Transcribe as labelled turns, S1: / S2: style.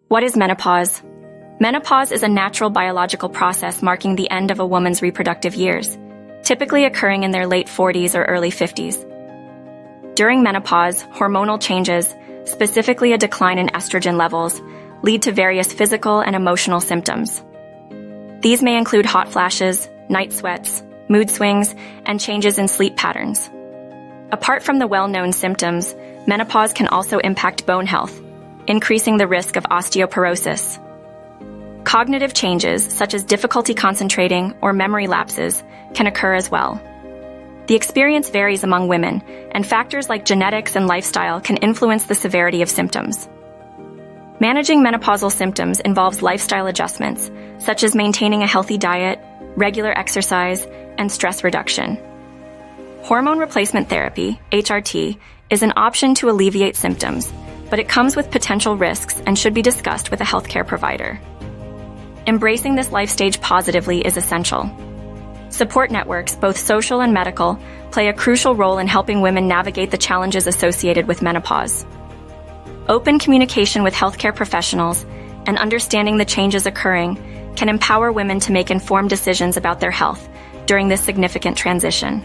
S1: What is menopause? Menopause is a natural biological process marking the end of a woman's reproductive years, typically occurring in their late 40s or early 50s. During menopause, hormonal changes, specifically a decline in estrogen levels, lead to various physical and emotional symptoms. These may include hot flashes, night sweats, mood swings, and changes in sleep patterns. Apart from the well-known symptoms, menopause can also impact bone health, increasing the risk of osteoporosis. Cognitive changes, such as difficulty concentrating or memory lapses, can occur as well. The experience varies among women, and factors like genetics and lifestyle can influence the severity of symptoms. Managing menopausal symptoms involves lifestyle adjustments, such as maintaining a healthy diet, regular exercise, and stress reduction. Hormone replacement therapy, HRT, is an option to alleviate symptoms, but it comes with potential risks and should be discussed with a healthcare provider. Embracing this life stage positively is essential. Support networks, both social and medical, play a crucial role in helping women navigate the challenges associated with menopause. Open communication with healthcare professionals and understanding the changes occurring can empower women to make informed decisions about their health during this significant transition.